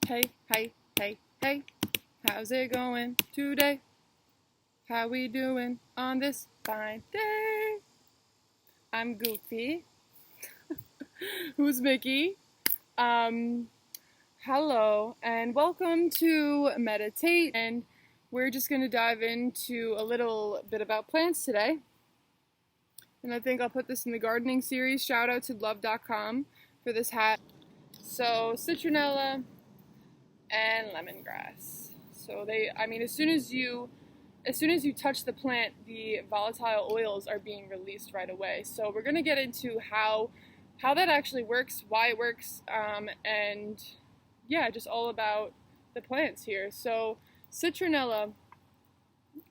Hey, hey, hey, hey, how's it going today? How we doing on this fine day? I'm Goofy. Who's Mickey? Hello, and welcome to Metta, Tate, and we're just going to dive into a little bit about plants today. And I think I'll put this in the gardening series. Shout out to love.com for this hat. So, citronella and lemongrass. So as soon as you touch the plant, the volatile oils are being released right away. So we're gonna get into how that actually works, why it works, and yeah, just all about the plants here. So citronella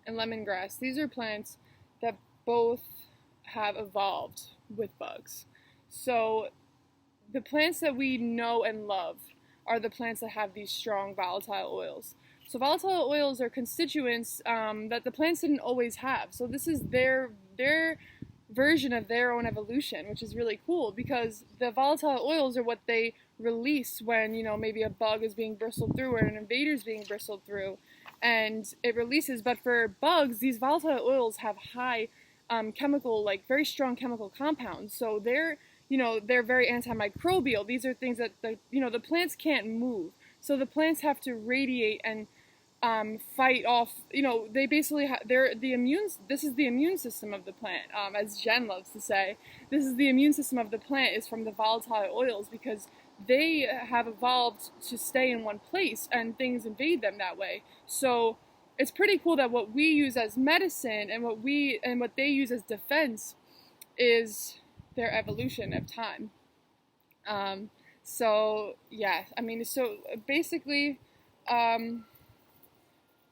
and lemongrass, these are plants that both have evolved with bugs. So the plants that we know and love are the plants that have these strong volatile oils. So volatile oils are constituents that the plants didn't always have. So this is their version of their own evolution, which is really cool because the volatile oils are what they release when, maybe a bug is being bristled through or an invader is being bristled through, and it releases. But for bugs, these volatile oils have high chemical, very strong chemical compounds. So they're very antimicrobial. These are things that the plants can't move. So the plants have to radiate and fight off. They basically this is the immune system of the plant. As Jen loves to say, this is the immune system of the plant is from the volatile oils because they have evolved to stay in one place and things invade them that way. So it's pretty cool that what we use as medicine and what they use as defense is their evolution of time. So basically,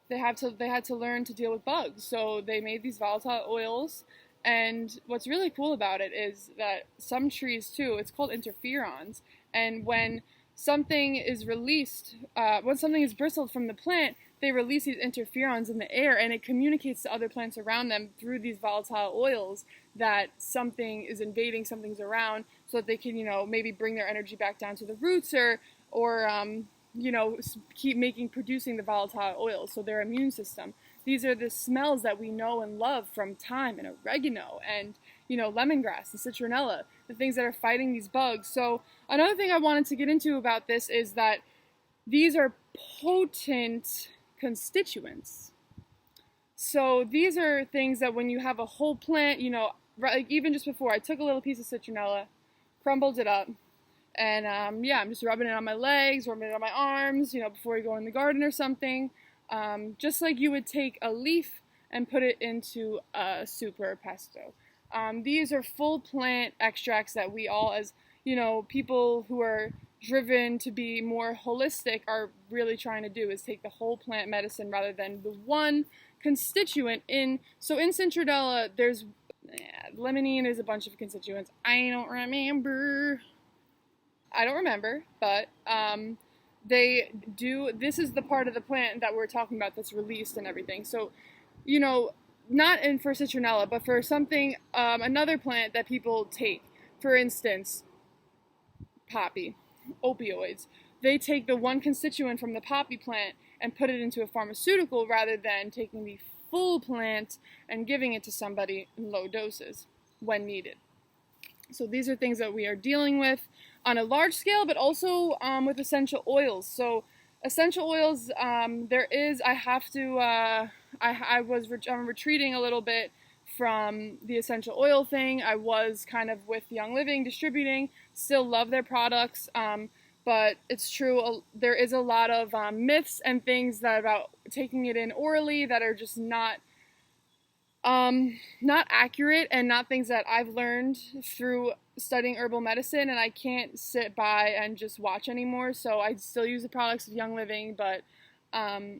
they had to learn to deal with bugs. So they made these volatile oils, and what's really cool about it is that some trees too, it's called interferons, and when something is released, when something is bristled from the plant, they release these interferons in the air, and it communicates to other plants around them through these volatile oils that something is invading, something's around, so that they can, maybe bring their energy back down to the roots or keep producing the volatile oils. So their immune system. These are the smells that we know and love from thyme and oregano and, lemongrass and citronella, the things that are fighting these bugs. So another thing I wanted to get into about this is that these are potent constituents. So these are things that when you have a whole plant, even just before, I took a little piece of citronella, crumbled it up, and I'm just rubbing it on my legs, rubbing it on my arms, before you go in the garden or something, just like you would take a leaf and put it into a soup or a pesto. These are full plant extracts that we all, as people who are driven to be more holistic, are really trying to do, is take the whole plant medicine rather than the one constituent in. So in citronella, there's limonene is a bunch of constituents. I don't remember, but they do. This is the part of the plant that we're talking about that's released and everything. So, not for citronella, but for something, another plant that people take, for instance, poppy, opioids. They take the one constituent from the poppy plant and put it into a pharmaceutical rather than taking the full plant and giving it to somebody in low doses when needed. So these are things that we are dealing with on a large scale, but also with essential oils. So essential oils, I'm retreating a little bit from the essential oil thing. I was kind of with Young Living distributing, still love their products, but it's true, there is a lot of myths and things that about taking it in orally that are just not accurate and not things that I've learned through studying herbal medicine, and I can't sit by and just watch anymore. So I still use the products of Young Living, but I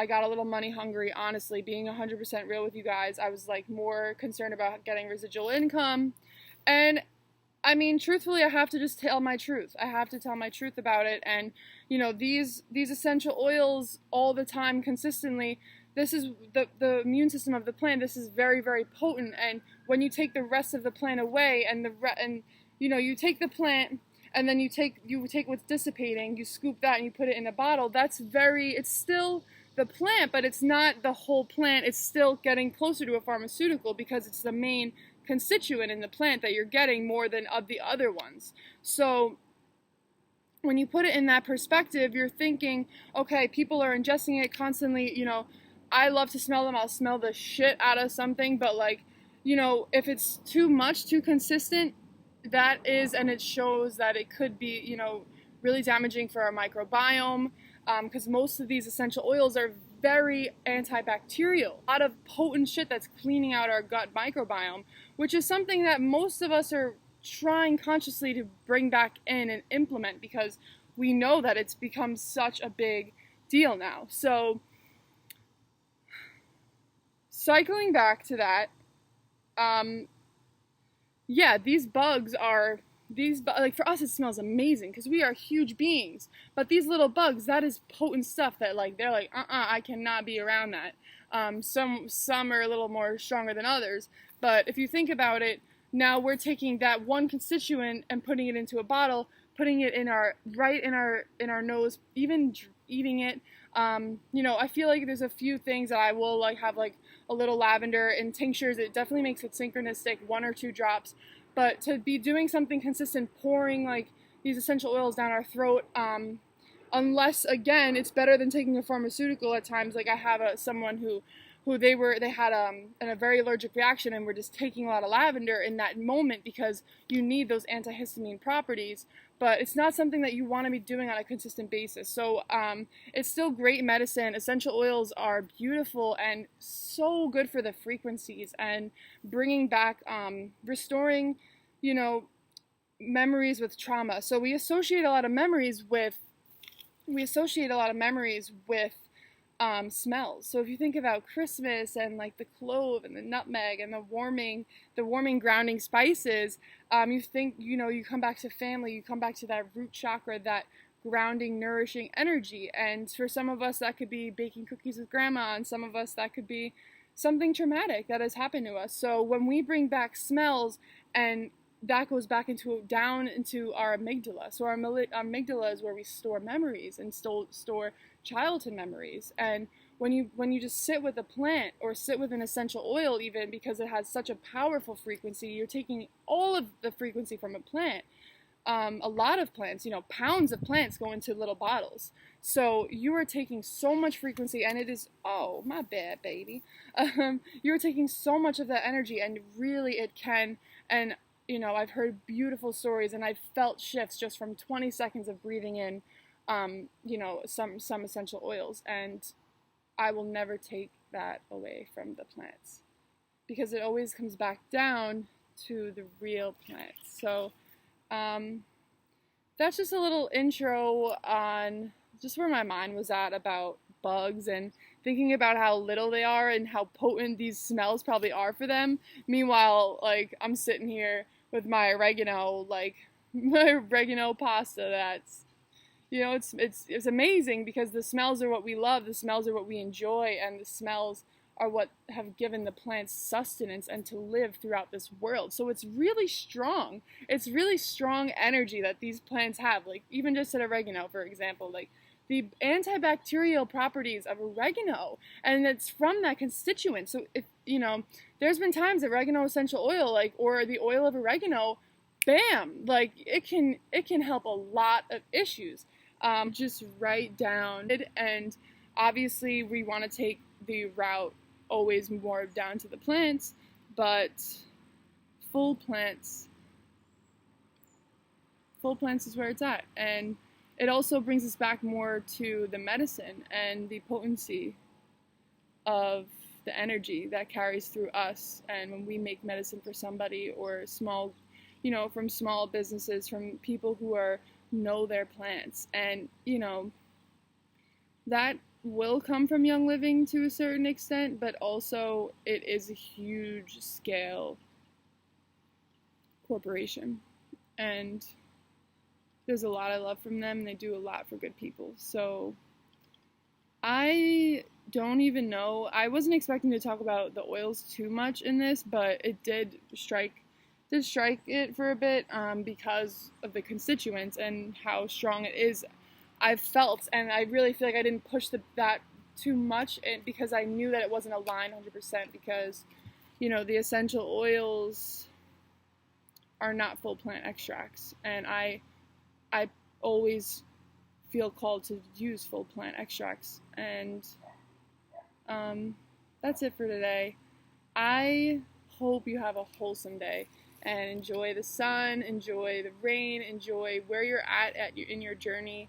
got a little money hungry, honestly, being 100% real with you guys. I was more concerned about getting residual income, and truthfully, I have to just tell my truth. I have to tell my truth about it, and these essential oils all the time, consistently, this is the immune system of the plant. This is very, very potent, and when you take the rest of the plant away, and you take the plant and then you take what's dissipating, you scoop that and you put it in a bottle, it's still the plant, but it's not the whole plant. It's still getting closer to a pharmaceutical because it's the main constituent in the plant that you're getting more than of the other ones. So when you put it in that perspective, you're thinking, okay, people are ingesting it constantly, I love to smell them. I'll smell the shit out of something, but if it's too much, too consistent, and it shows that it could be, really damaging for our microbiome, because most of these essential oils are very antibacterial. A lot of potent shit that's cleaning out our gut microbiome, which is something that most of us are trying consciously to bring back in and implement because we know that it's become such a big deal now. So, cycling back to that, these bugs are, for us it smells amazing because we are huge beings, but these little bugs, that is potent stuff that they're like, I cannot be around that. Some are a little more stronger than others, but if you think about it, now we're taking that one constituent and putting it into a bottle, putting it in our nose, even eating it. I feel like there's a few things that I will have a little lavender in tinctures. It definitely makes it synchronistic, 1 or 2 drops. But to be doing something consistent, pouring these essential oils down our throat, unless again, it's better than taking a pharmaceutical at times. I have someone who they had a very allergic reaction and were just taking a lot of lavender in that moment because you need those antihistamine properties, but it's not something that you want to be doing on a consistent basis. So it's still great medicine. Essential oils are beautiful and so good for the frequencies and bringing back, restoring, memories with trauma. So we associate a lot of memories with smells. So if you think about Christmas and the clove and the nutmeg and the warming grounding spices, you think, you come back to family, you come back to that root chakra, that grounding, nourishing energy. And for some of us, that could be baking cookies with grandma, and some of us, that could be something traumatic that has happened to us. So when we bring back smells, and that goes back down into our amygdala. So our amygdala is where we store memories and store childhood memories. And when you just sit with a plant or sit with an essential oil, even because it has such a powerful frequency, you're taking all of the frequency from a plant. A lot of plants, pounds of plants go into little bottles. So you are taking so much frequency, and it is, oh, my bad, baby. You're taking so much of that energy, and really it can, and I've heard beautiful stories, and I've felt shifts just from 20 seconds of breathing in, some essential oils, and I will never take that away from the plants because it always comes back down to the real plants. So that's just a little intro on just where my mind was at about bugs and thinking about how little they are and how potent these smells probably are for them. Meanwhile, I'm sitting here with my oregano, my oregano pasta that's, it's amazing because the smells are what we love, the smells are what we enjoy, and the smells are what have given the plants sustenance and to live throughout this world. So it's really strong. It's really strong energy that these plants have. Even just at oregano, for example, the antibacterial properties of oregano, and it's from that constituent. So if, there's been times oregano essential oil, or the oil of oregano, bam, it can help a lot of issues. Just write down, and obviously we want to take the route always more down to the plants, but full plants is where it's at. And it also brings us back more to the medicine and the potency of the energy that carries through us. And when we make medicine for somebody, or small, from small businesses, from people who know their plants, and that will come from Young Living to a certain extent, but also it is a huge scale corporation, and there's a lot I love from them, and they do a lot for good people. So I don't even know, I wasn't expecting to talk about the oils too much in this, but it did strike to strike it for a bit because of the constituents and how strong it is. I've felt, and I really feel like I didn't push that too much because I knew that it wasn't aligned 100% because, the essential oils are not full plant extracts, and I always feel called to use full plant extracts. And that's it for today. I hope you have a wholesome day and enjoy the sun, enjoy the rain, enjoy where you're at in your journey.